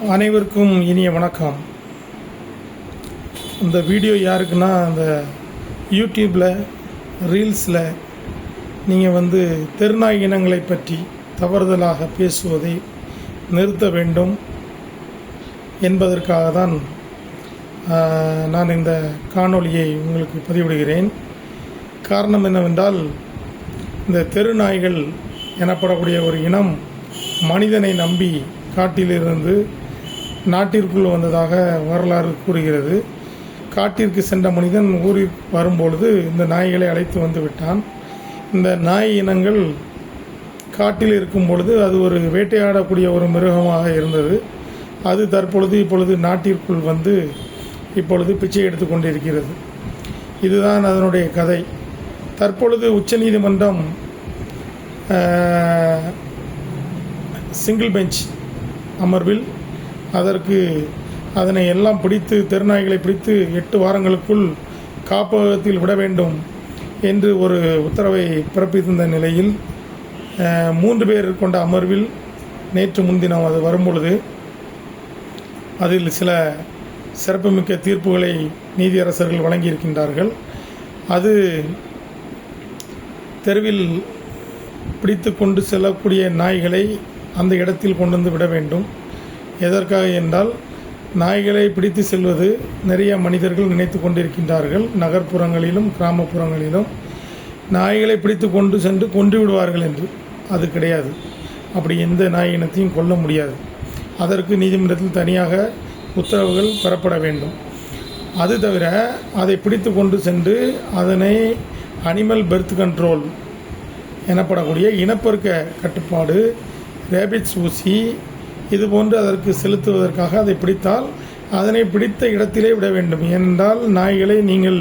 அனைவருக்கும் இனிய வணக்கம். இந்த வீடியோ யாருக்குன்னா, அந்த யூடியூப்பில் ரீல்ஸில் நீங்கள் தெருநாய் இனங்களை பற்றி தவறுதலாக பேசுவதை நிறுத்த வேண்டும் என்பதற்காக தான் நான் இந்த காணொளியை உங்களுக்கு பதிவிடுகிறேன். காரணம் என்னவென்றால், இந்த தெருநாய்கள் எனப்படக்கூடிய ஒரு இனம் மனிதனை நம்பி காட்டிலிருந்து நாட்டிற்குள் வந்ததாக வரலாறு கூறுகிறது. காட்டிற்கு சென்ற மனிதன் ஊரில் வரும்பொழுது இந்த நாய்களை அழைத்து வந்து விட்டான். இந்த நாய் இனங்கள் காட்டில் இருக்கும் பொழுது அது ஒரு வேட்டையாடக்கூடிய ஒரு மிருகமாக இருந்தது. அது இப்பொழுது நாட்டிற்குள் இப்பொழுது பிச்சை எடுத்து கொண்டிருக்கிறது. இதுதான் அதனுடைய கதை. தற்பொழுது உச்சநீதிமன்றம் சிங்கிள் பெஞ்ச் அமர்வில் அதனை எல்லாம் பிடித்து, தெருநாய்களை பிடித்து 8 வாரங்களுக்குள் காப்பகத்தில் விட வேண்டும் என்று ஒரு உத்தரவை பிறப்பித்திருந்த நிலையில் 3 பேர் கொண்ட அமர்வில் நேற்று முன்தினம் அது வரும்பொழுது அதில் சில சிறப்புமிக்க தீர்ப்புகளை நீதியரசர்கள் வழங்கியிருக்கின்றார்கள். அது தெருவில் பிடித்து கொண்டு செல்லக்கூடிய நாய்களை அந்த இடத்தில் கொண்டு வந்து விட வேண்டும். எதற்காக என்றால், நாய்களை பிடித்து செல்வது நிறைய மனிதர்கள் நினைத்து கொண்டிருக்கின்றார்கள். நகர்ப்புறங்களிலும் கிராமப்புறங்களிலும் நாய்களை பிடித்து கொண்டு சென்று கொன்று விடுவார்கள் என்று. அது கிடையாது. அப்படி எந்த நாய் இனத்தையும் கொல்ல முடியாது. அதற்கு நீதிமன்றத்தில் தனியாக உத்தரவுகள் பெறப்பட வேண்டும். அது தவிர அதை பிடித்து கொண்டு சென்று அதனை அனிமல் பெர்த் கண்ட்ரோல் எனப்படக்கூடிய இனப்பெருக்க கட்டுப்பாடு, ரேபிட்ஸ் ஊசி இதுபோன்று அதற்கு செலுத்துவதற்காக அதை பிடித்தால் அதனை பிடித்த இடத்திலே விட வேண்டும். ஏனென்றால், நாய்களை நீங்கள்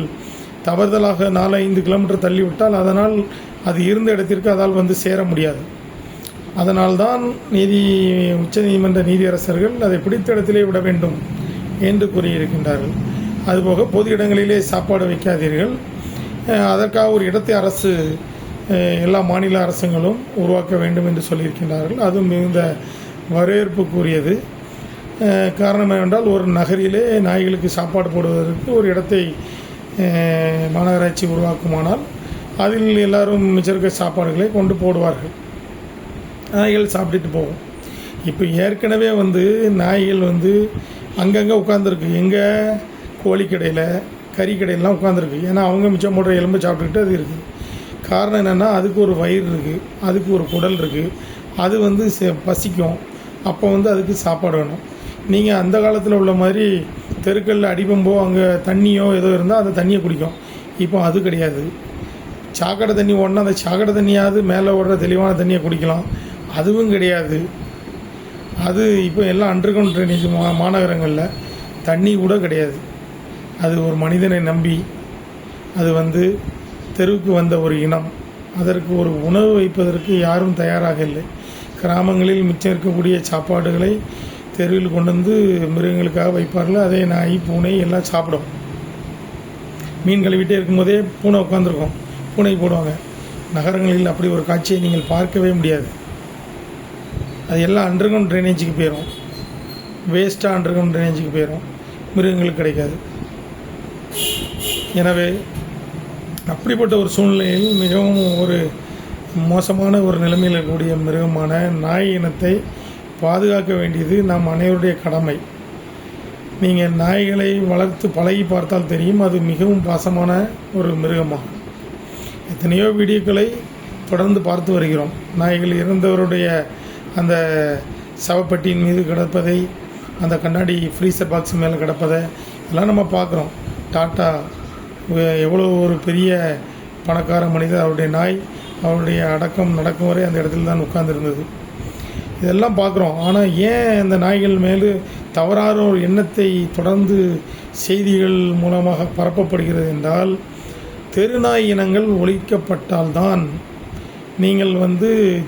தவறுதலாக 4-5 கிலோமீட்டர் தள்ளிவிட்டால் அதனால் அது இருந்த இடத்திற்கு அதால் சேர முடியாது. அதனால்தான் உச்சநீதிமன்ற நீதியரசர்கள் அதை பிடித்த இடத்திலே விட வேண்டும் என்று கூறியிருக்கின்றார்கள். அதுபோக பொது இடங்களிலே சாப்பாடு வைக்காதீர்கள். அதற்காக ஒரு இடத்தை அரசு, எல்லா மாநில அரசுகளும் உருவாக்க வேண்டும் என்று சொல்லியிருக்கின்றார்கள். அதுவும் மிகுந்த வரவேற்புக்குரியது. காரணம் என்னவென்றால், ஒரு நகரிலே நாய்களுக்கு சாப்பாடு போடுவதற்கு ஒரு இடத்தை மாநகராட்சி உருவாக்குமானால் அதில் எல்லாரும் மிச்சருக்க சாப்பாடுகளை கொண்டு போடுவார்கள். நாய்கள் சாப்பிட்டுட்டு போகும். இப்போ ஏற்கனவே நாய்கள் அங்கங்கே உட்காந்துருக்கு. எங்கே? கோழிக்கடையில், கறிக்கடையிலலாம் உட்காந்துருக்கு. ஏன்னா அவங்க மிச்சம் போடுற எலும்பை சாப்பிட்டுக்கிட்டு அது இருக்குது. காரணம் என்னென்னா, அதுக்கு ஒரு வயிறு இருக்குது, அதுக்கு ஒரு குடல் இருக்குது. அது பசிக்கும். அப்போ அதுக்கு சாப்பாடு வேணும். நீங்கள் அந்த காலத்தில் உள்ள மாதிரி தெருக்களில் அடிப்பம்போ அங்கே தண்ணியோ ஏதோ இருந்தால் அந்த தண்ணியை குடிக்கும். இப்போ அது கிடையாது. சாக்கடை தண்ணி ஓடனா அந்த சாக்கடை தண்ணியாவது மேலே ஓடுற தெளிவான தண்ணியை குடிக்கலாம். அதுவும் கிடையாது. அது இப்போ எல்லாம் அண்டர்கிரவுண்ட் ட்ரைனேஜ் மாநகரங்களில் தண்ணி கூட கிடையாது. அது ஒரு மனிதனை நம்பி அது தெருவுக்கு வந்த ஒரு இனம். அதற்கு ஒரு உணவு வைப்பதற்கு யாரும் தயாராக இல்லை. கிராமங்களில் மிச்சம் இருக்கக்கூடிய சாப்பாடுகளை தெருவில் கொண்டு மிருகங்களுக்காக வைப்பார்கள். அதே நாய், பூனை எல்லாம் சாப்பிடும். மீன் கழுவிட்டே இருக்கும்போதே பூனை உட்காந்துருக்கும், பூனை போடுவாங்க. நகரங்களில் அப்படி ஒரு காட்சியை நீங்கள் பார்க்கவே முடியாது. அது எல்லாம் அண்டர்கிரவுண்ட் ட்ரைனேஜுக்கு போயிடும். வேஸ்ட்டாக அண்டர்கிரவுண்ட் ட்ரைனேஜுக்கு போயிடும். மிருகங்களுக்கு கிடைக்காது. எனவே அப்படிப்பட்ட ஒரு சூழ்நிலையில் மிகவும் ஒரு மோசமான ஒரு நிலைமையில் இருக்கக்கூடிய மிருகமான நாய் இனத்தை பாதுகாக்க வேண்டியது நம் அனைவருடைய கடமை. நீங்கள் நாய்களை வளர்த்து பழகி பார்த்தால் தெரியும், அது மிகவும் பாசமான ஒரு மிருகமாகும். எத்தனையோ வீடியோக்களை தொடர்ந்து பார்த்து வருகிறோம். நாய்கள் இறந்தவருடைய அந்த சவப்பட்டியின் மீது கிடப்பதை, அந்த கண்ணாடி ஃப்ரீசர் பாக்ஸ் மேலே கிடப்பதை எல்லாம் நம்ம பார்க்குறோம். டாட்டா எவ்வளோ ஒரு பெரிய பணக்கார மனிதர், அவருடைய நாய் அவருடைய அடக்கம் நடக்கும் வரை அந்த இடத்துல தான் உட்கார்ந்துருந்தது. இதெல்லாம் பார்க்குறோம். ஆனால் ஏன் அந்த நாய்கள் மேலே தவறான ஒரு எண்ணத்தை தொடர்ந்து செய்திகள் மூலமாக பரப்பப்படுகிறது என்றால், தெருநாய் இனங்கள் ஒழிக்கப்பட்டால்தான் நீங்கள்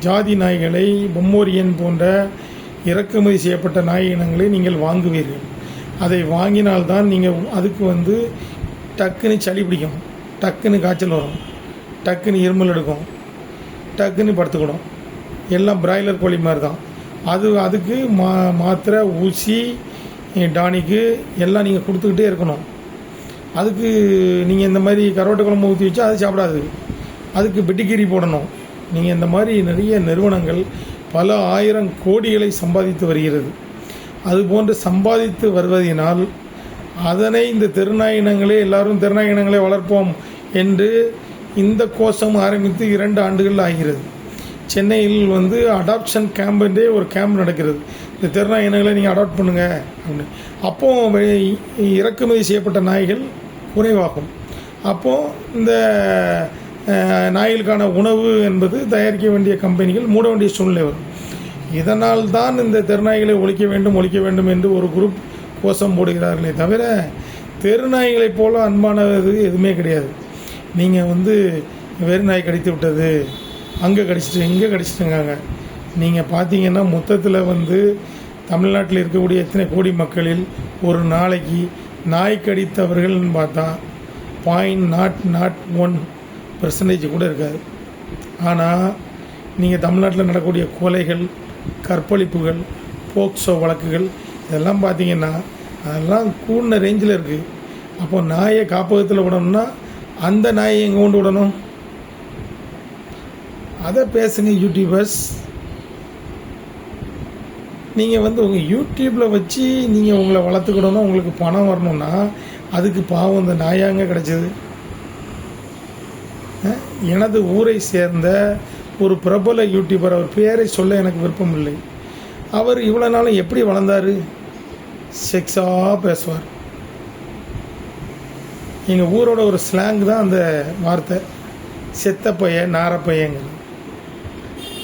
ஜாதி நாய்களை, பொம்மோரியன் போன்ற இறக்குமதி செய்யப்பட்ட நாய் இனங்களை நீங்கள் வாங்குவீர்கள். அதை வாங்கினால்தான் நீங்கள் அதுக்கு டக்குன்னு சளி பிடிக்கும், டக்குன்னு காய்ச்சல் வரும், டக்குன்னு இருமல் எடுக்கும், டக்குன்னு படுத்துக்கிடும். எல்லாம் பிராய்லர் கோழி மாதிரி தான். அதுக்கு மாத்திரை, ஊசி, டானிக்கு எல்லாம் நீங்கள் கொடுத்துக்கிட்டே இருக்கணும். அதுக்கு நீங்கள் இந்த மாதிரி கருவாட்டு குழம்பு ஊற்றி வச்சா அது சாப்பிடாது. அதுக்கு பெட்டிக்கீரி போடணும். நீங்கள் இந்த மாதிரி நிறைய நிறுவனங்கள் பல ஆயிரம் கோடிகளை சம்பாதித்து வருகிறது. அதுபோன்று சம்பாதித்து வருவதனால் அதனை இந்த தெருநாய் இனங்களே எல்லோரும் தெருநாய் இனங்களை வளர்ப்போம் என்று இந்த கோஷம் ஆரம்பித்து 2 ஆண்டுகள் ஆகிறது. சென்னையில் அடாப்ஷன் கேம்ப் என்றே ஒரு கேம்ப் நடக்கிறது. இந்த தெருநாய் இனங்களை நீங்கள் அடாப்ட் பண்ணுங்கள் அப்படின்னு. அப்போது இறக்குமதி செய்யப்பட்ட நாய்கள் குறைவாகும். அப்போது இந்த நாய்களுக்கான உணவு என்பது தயாரிக்க வேண்டிய கம்பெனிகள் மூட வேண்டிய சூழ்நிலை வரும். இதனால் தான் இந்த தெருநாய்களை ஒழிக்க வேண்டும் என்று ஒரு குரூப் கோஷம் போடுகிறார்களே தவிர தெருநாய்களைப் போல அன்பானது எதுவுமே கிடையாது. நீங்கள் வெறு நாய் கடித்து விட்டது, அங்கே கடிச்சிட்டு இங்கே கடிச்சிட்டுங்காங்க. நீங்கள் பார்த்தீங்கன்னா மொத்தத்தில் தமிழ்நாட்டில் இருக்கக்கூடிய எத்தனை கோடி மக்களில் ஒரு நாளைக்கு நாய் கடித்தவர்கள்னு பார்த்தா 0.01% கூட இருக்காது. ஆனால் நீங்கள் தமிழ்நாட்டில் நடக்கக்கூடிய கொலைகள், கற்பழிப்புகள், போக்சோ வழக்குகள் இதெல்லாம் பார்த்தீங்கன்னா அதெல்லாம் கூடின ரேஞ்சில் இருக்குது. அப்போ நாயை காப்பகத்தில் விடணும்னா அந்த நாயை எங்கே கொண்டு விடணும்? அதை பேசுங்க யூடியூபர்ஸ். நீங்கள் உங்கள் யூடியூப்பில் வச்சு நீங்கள் உங்களை வளர்த்துக்கிடணும், உங்களுக்கு பணம் வரணும்னா அதுக்கு பாவம் இந்த நாயாங்க கிடச்சிது. எனது ஊரை சேர்ந்த ஒரு பிரபல யூடியூபர், அவர் பேரை சொல்ல எனக்கு விருப்பம் இல்லை. அவர் இவ்வளோ நாளும் எப்படி வளர்ந்தார்? செக்ஸாக பேசுவார். எங்கள் ஊரோட ஒரு ஸ்லாங் தான் அந்த வார்த்தை, செத்த பையன், நாரப்பையங்கிறது.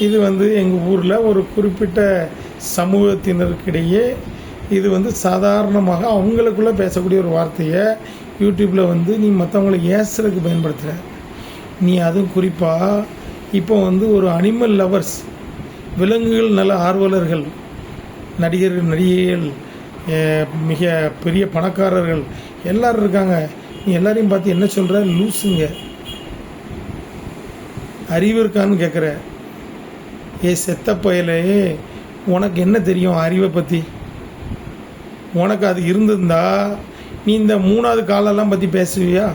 இது எங்கள் ஊரில் ஒரு குறிப்பிட்ட சமூகத்தினருக்கிடையே இது சாதாரணமாக அவங்களுக்குள்ளே பேசக்கூடிய ஒரு வார்த்தையை யூடியூப்பில் நீ மற்றவங்களை ஏசுறதுக்கு பயன்படுத்துகிற. நீ அதுவும் குறிப்பாக இப்போ ஒரு அனிமல் லவர்ஸ், விலங்குகள் நல ஆர்வலர்கள், நடிகைகள், மிக பெரிய பணக்காரர்கள் எல்லோரும் இருக்காங்க. நீ எல்லாரையும் பார்த்து என்ன சொல்கிற? லூசுங்க, அறிவு இருக்கான்னு கேட்குற. செத்த பயலே, உனக்கு என்ன தெரியும் அறிவை பற்றி? உனக்கு அது இருந்திருந்தா நீ இந்த 3வது காலெல்லாம் பற்றி பேசுவியா?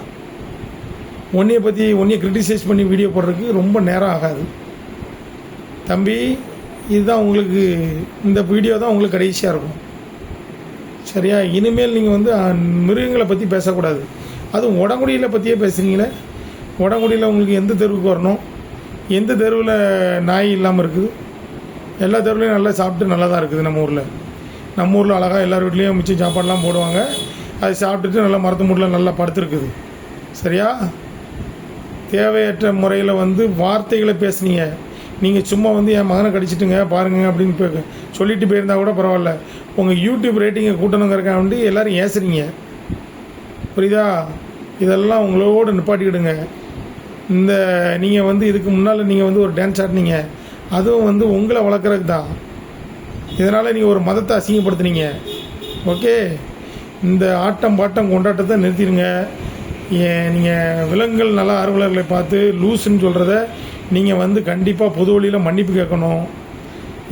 உன்னையை கிரிட்டிசைஸ் பண்ணி வீடியோ போடுறதுக்கு ரொம்ப நேரம் ஆகாது தம்பி. இதுதான் உங்களுக்கு, இந்த வீடியோ தான் உங்களுக்கு கடைசியாக இருக்கும், சரியா? இனிமேல் நீங்கள் மிருகங்களை பற்றி பேசக்கூடாது. அதுவும் உடங்குடியில் பற்றியே பேசுகிறீங்களே. உடங்குடியில் உங்களுக்கு எந்த தெருவுக்கு வரணும்? எந்த தெருவில் நாய் இல்லாமல் இருக்குது? எல்லா தெருவுலையும் நல்லா சாப்பிட்டு நல்லா தான் இருக்குது. நம்ம ஊரில் அழகாக எல்லார் வீட்லேயும் மிச்சம் சாப்பாடெலாம் போடுவாங்க. அதை சாப்பிட்டுட்டு நல்லா மரத்து மூட்டில் நல்லா படுத்துருக்குது, சரியா? தேவையற்ற முறையில் வார்த்தைகளை பேசுனீங்க. நீங்கள் சும்மா என் மகனை கடிச்சிட்டுங்க பாருங்க அப்படின்னு சொல்லிட்டு போயிருந்தா கூட பரவாயில்ல. உங்கள் யூடியூப் ரேட்டிங்கை கூட்டணுங்கிறக்காக வேண்டி எல்லோரும் ஏசுறீங்க, புரியுதா? இதெல்லாம் உங்களோட நிப்பாட்டிக்கிடுங்க. இந்த நீங்கள் இதுக்கு முன்னால் நீங்கள் ஒரு டான்ஸ் ஆடினீங்க, அதுவும் உங்களை வளர்க்குறதுக்கு தான். இதனால் நீங்கள் ஒரு மதத்தை அசிங்கப்படுத்துனீங்க, ஓகே? இந்த ஆட்டம் பாட்டம் கொண்டாட்டத்தை நிறுத்திடுங்க. நீங்கள் விலங்குகள் நல ஆர்வலர்களை பார்த்து லூஸுன்னு சொல்கிறத நீங்கள் கண்டிப்பாக பொது வழியில் மன்னிப்பு கேட்கணும்.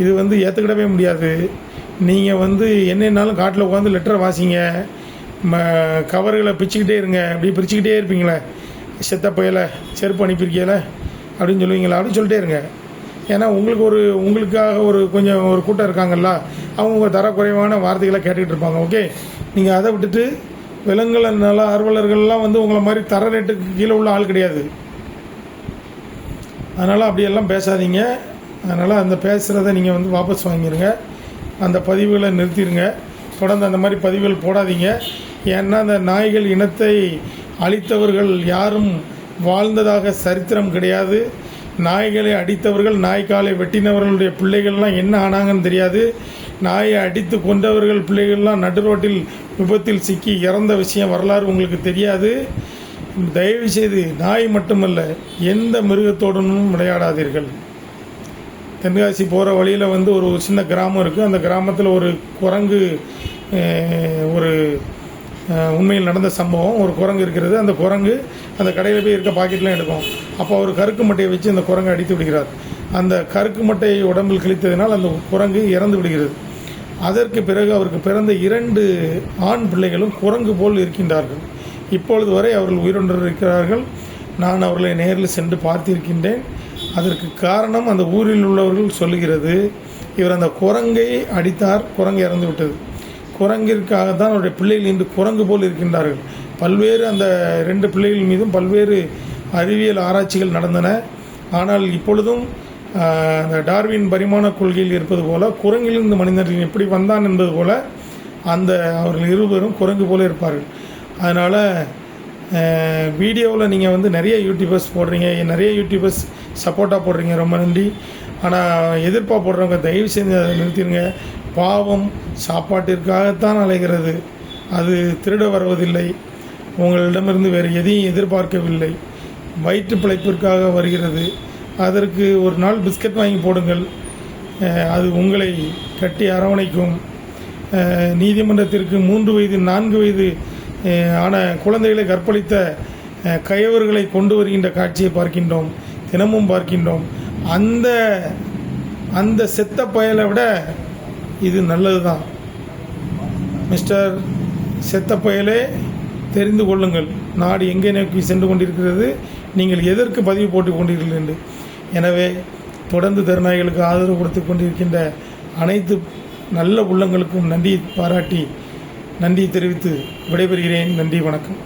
இது ஏற்றுக்கிடவே முடியாது. நீங்கள் என்னென்னாலும் காட்டில் உட்காந்து லெட்டரை வாசிங்க, கவர்களை பிச்சுக்கிட்டே இருங்க. அப்படி பிரிச்சுக்கிட்டே இருப்பீங்களே, செத்த பையலை செருப்பு அனுப்பியிருக்கீங்களே அப்படின்னு சொல்லுவீங்களா? அப்படின்னு சொல்லிட்டே இருங்க. ஏன்னா உங்களுக்காக கொஞ்சம் ஒரு கூட்டம் இருக்காங்கல்ல, அவங்க தரக்குறைவான வார்த்தைகளை கேட்டுக்கிட்டு இருப்பாங்க, ஓகே? நீங்கள் அதை விட்டுட்டு விலங்குகள் நல ஆர்வலர்கள்லாம் உங்களை மாதிரி தர ரேட்டுக்கு கீழே உள்ள ஆள் கிடையாது. அதனால் அப்படியெல்லாம் பேசாதீங்க. அதனால் அந்த பேசுகிறத நீங்கள் வாபஸ் வாங்கிடுங்க. அந்த பதிவுகளை நிறுத்திடுங்க. தொடர்ந்து அந்த மாதிரி பதிவுகள் போடாதீங்க. ஏன்னா அந்த நாய்கள் இனத்தை அழித்தவர்கள் யாரும் வாழ்ந்ததாக சரித்திரம் கிடையாது. நாய்களை அடித்தவர்கள், நாய்க்காலை வெட்டினவர்களுடைய பிள்ளைகள்லாம் என்ன ஆனாங்கன்னு தெரியாது. நாயை அடித்து கொண்டவர்கள் பிள்ளைகள்லாம் நடு ரோட்டில் விபத்தில் சிக்கி இறந்த விஷயம் வரலாறு உங்களுக்கு தெரியாது. தயவு செய்து நாய் மட்டுமல்ல, எந்த மிருகத்தோடும் விளையாடாதீர்கள். தென்காசி போகிற வழியில் ஒரு சின்ன கிராமம் இருக்குது. அந்த கிராமத்தில் ஒரு குரங்கு, ஒரு உண்மையில் நடந்த சம்பவம். ஒரு குரங்கு இருக்கிறது. அந்த குரங்கு அந்த கடையில் போய் இருக்க பாக்கெட்லாம் எடுக்கும். அப்போ ஒரு கருக்கு மட்டையை வச்சு அந்த குரங்கை அடித்து விடுகிறார். அந்த கருக்கு மட்டை உடம்பில் கிழித்ததினால் அந்த குரங்கு இறந்து விடுகிறது. அதற்கு பிறகு அவருக்கு பிறந்த 2 ஆண் பிள்ளைகளும் குரங்கு போல் இருக்கின்றார்கள். இப்பொழுது வரை அவர்கள் உயிரோடு இருக்கிறார்கள். நான் அவர்களை நேரில் சென்று பார்த்திருக்கின்றேன். அதற்கு காரணம் அந்த ஊரில் உள்ளவர்கள் சொல்லுகிறது, இவர் அந்த குரங்கை அடித்தார், குரங்கு இறந்து விட்டது. குரங்கிற்காகத்தான் அவருடைய பிள்ளைகள் இன்று குரங்கு போல் இருக்கின்றார்கள். பல்வேறு அந்த 2 பிள்ளைகள் மீதும் பல்வேறு அறிவியல் ஆராய்ச்சிகள் நடந்தன. ஆனால் இப்பொழுதும் அந்த டார்வின் பரிமாண கொள்கையில் இருப்பது போல குரங்கிலிருந்து மனிதர்கள் எப்படி வந்தான் என்பது போல அந்த அவர்கள் இருவரும் குரங்கு போல இருப்பார்கள். அதனால் வீடியோவில் நீங்கள் வந்து நிறைய யூடியூபர்ஸ் போடுறீங்க, நிறைய யூடியூபர்ஸ் சப்போர்ட்டாக போடுறீங்க, ரொம்ப நன்றி. ஆனால் எதிர்ப்பாக போடுறவங்க தயவு செஞ்சு அதை நிறுத்திடுங்க. பாவம் சாப்பாட்டிற்காகத்தான் அலைகிறது, அது திருட வருவதில்லை, உங்களிடமிருந்து வேறு எதையும் எதிர்பார்க்கவில்லை, வயிற்று பிழைப்பிற்காக வருகிறது. அதற்கு ஒரு நாள் பிஸ்கட் வாங்கி போடுங்கள், அது உங்களை கட்டி அரவணைக்கும். நீதிமன்றத்திற்கு 3 வயது 4 வயது ஆன குழந்தைகளை கற்பழித்த கயவர்களை கொண்டு வருகின்ற காட்சியை பார்க்கின்றோம், தினமும் பார்க்கின்றோம். அந்த செத்த பயலை விட இது நல்லது தான். மிஸ்டர் செத்த பயலே, தெரிந்து கொள்ளுங்கள் நாடு எங்கே நோக்கி சென்று கொண்டிருக்கிறது, நீங்கள் எதற்கு பதிவு போட்டு கொண்டீர்கள் என்று. எனவே தொடர்ந்து தெருநாய்களுக்கு ஆதரவு கொடுத்து கொண்டிருக்கின்ற அனைத்து நல்ல உள்ளங்களுக்கும் நன்றி பாராட்டி நன்றி தெரிவித்து விடைபெறுகிறேன். நன்றி, வணக்கம்.